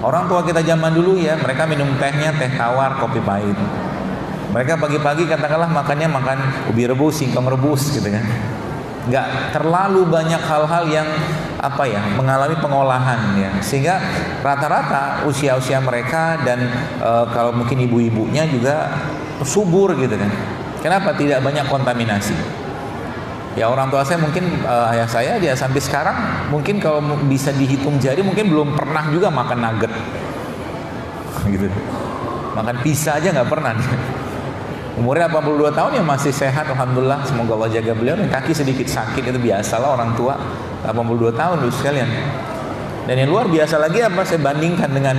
Orang tua kita zaman dulu ya, mereka minum tehnya teh tawar, kopi pahit. Mereka pagi-pagi katakanlah makannya makan ubi rebus, singkong rebus gitu kan. Nggak terlalu banyak hal-hal yang mengalami pengolahan ya, sehingga rata-rata usia-usia mereka dan kalau mungkin ibu-ibunya juga subur gitu kan. Kenapa? Tidak banyak kontaminasi. Ya orang tua saya mungkin ayah saya dia sampai sekarang mungkin kalau bisa dihitung jari mungkin belum pernah juga makan nugget gitu. Makan pizza aja nggak pernah dia. Umurnya 82 tahun ya masih sehat alhamdulillah, semoga Allah jaga beliau. Kaki sedikit sakit itu biasalah orang tua 82 tahun dulu sekalian. Dan yang luar biasa lagi saya bandingkan dengan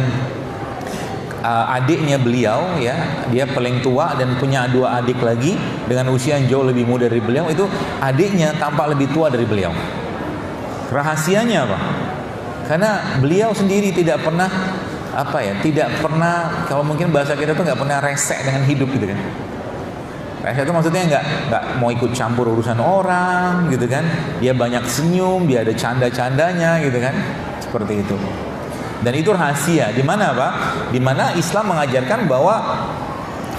adiknya beliau ya, dia paling tua dan punya 2 adik lagi dengan usia yang jauh lebih muda dari beliau. Itu adiknya tampak lebih tua dari beliau. Rahasianya apa? Karena beliau sendiri tidak pernah tidak pernah, kalau mungkin bahasa kita tuh nggak pernah resek dengan hidup gitu kan. Resek itu maksudnya nggak mau ikut campur urusan orang gitu kan. Dia banyak senyum, dia ada canda-candanya gitu kan, seperti itu. Dan itu rahasia. Di mana Di mana Islam mengajarkan bahwa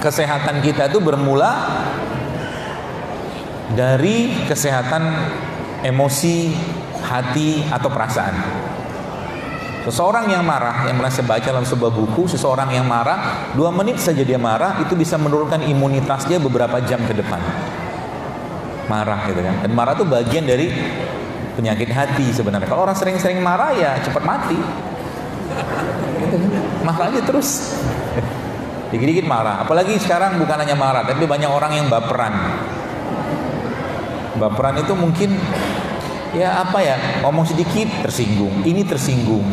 kesehatan kita itu bermula dari kesehatan emosi, hati atau perasaan. Seseorang yang marah, yang pernah saya baca dalam sebuah buku, seseorang yang marah 2 menit saja dia marah itu bisa menurunkan imunitas dia beberapa jam ke depan. Marah gitu kan. Dan marah itu bagian dari penyakit hati sebenarnya. Kalau orang sering-sering marah ya cepat mati. Marah aja terus. Dikit-dikit marah. Apalagi sekarang bukan hanya marah, tapi banyak orang yang baperan. Baperan itu mungkin ngomong sedikit tersinggung, ini tersinggung.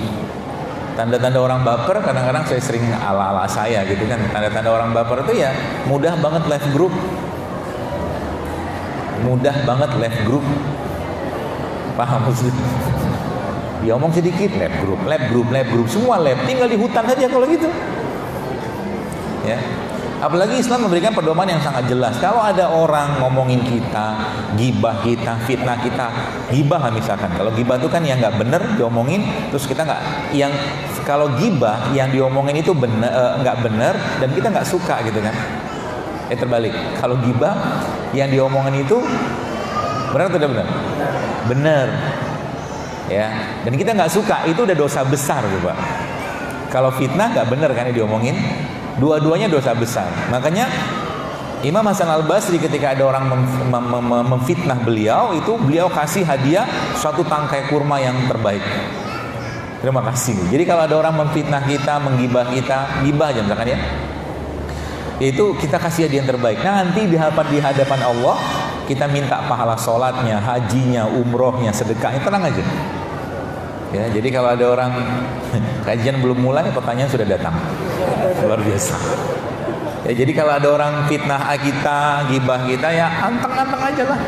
Tanda-tanda orang baper kadang-kadang saya sering ala-ala saya gitu kan. Tanda-tanda orang baper itu ya mudah banget left group. Mudah banget left group. Paham maksudnya? Dia omong sedikit left group, semua left. Tinggal di hutan saja kalau gitu. Ya. Apalagi Islam memberikan pedoman yang sangat jelas. Kalau ada orang ngomongin kita, gibah kita, fitnah kita, gibah lah misalkan. Kalau gibah itu kan yang nggak benar diomongin, terus kita nggak, yang kalau gibah yang diomongin itu nggak benar dan kita nggak suka gitu kan. Terbalik. Kalau gibah yang diomongin itu benar atau tidak benar? Benar. Ya. Dan kita nggak suka, itu udah dosa besar tuh Pak. Kalau fitnah nggak benar kan yang diomongin. Dua-duanya dosa besar. Makanya Imam Hasan Al-Basri ketika ada orang memfitnah beliau, itu beliau kasih hadiah suatu tangkai kurma yang terbaik. Terima kasih. Jadi kalau ada orang memfitnah kita, menggibah kita, gibah aja misalkan ya, itu kita kasih hadiah yang terbaik. Nanti di hadapan Allah kita minta pahala sholatnya, hajinya, umrohnya, sedekahnya, tenang aja. Ya, jadi kalau ada orang kajian belum mulai, pertanyaan sudah datang. Luar biasa. Ya, jadi kalau ada orang fitnah kita, gibah kita, ya anteng-anteng aja lah.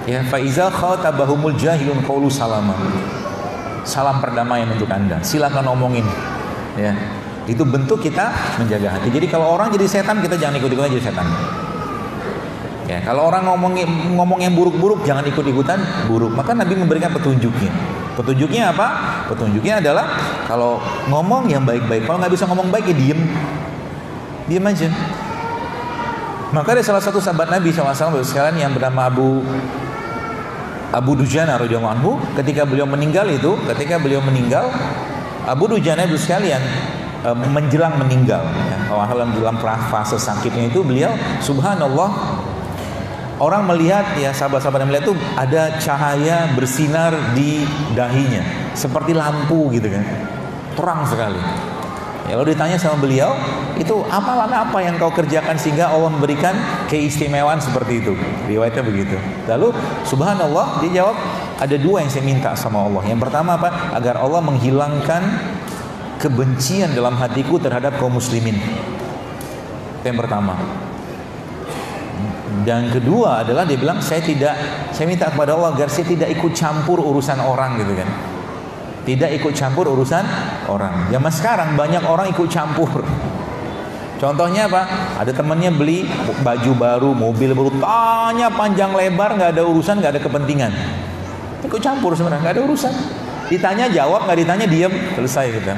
Ya, faiza khatabahumul jahilun qaulu salama. Salam perdamaian untuk Anda. Silakan omongin. Ya. Itu bentuk kita menjaga hati. Jadi kalau orang jadi setan, kita jangan ikut-ikutan jadi setan. Ya, kalau orang ngomong yang buruk-buruk, jangan ikut-ikutan buruk. Maka Nabi memberikan petunjuknya. Petunjuknya apa? Petunjuknya adalah kalau ngomong yang baik-baik. Kalau nggak bisa ngomong baik ya diem aja. Maka ada salah satu sahabat Nabi SAW sekalian yang bernama Abu Dujana radhiyallahu anhu. Ketika beliau meninggal, Abu Dujana itu sekalian menjelang meninggal. Ya, dalam fase sakitnya itu beliau, subhanallah, orang melihat ya, sahabat-sahabat yang melihat itu ada cahaya bersinar di dahinya seperti lampu gitu kan, terang sekali. Ya, lalu ditanya sama beliau, itu amalan apa yang kau kerjakan sehingga Allah memberikan keistimewaan seperti itu? Riwayatnya begitu. Lalu subhanallah dia jawab, ada 2 yang saya minta sama Allah. Yang pertama apa? Agar Allah menghilangkan kebencian dalam hatiku terhadap kaum muslimin. Itu yang pertama. Dan kedua adalah dia bilang, saya minta kepada Allah agar saya tidak ikut campur urusan orang gitu kan. Tidak ikut campur urusan orang. Zaman sekarang banyak orang ikut campur. Contohnya apa? Ada temannya beli baju baru, mobil baru, tanya panjang lebar, nggak ada urusan, nggak ada kepentingan. Ikut campur sebenarnya, nggak ada urusan. Ditanya jawab, nggak ditanya diam, selesai gitu.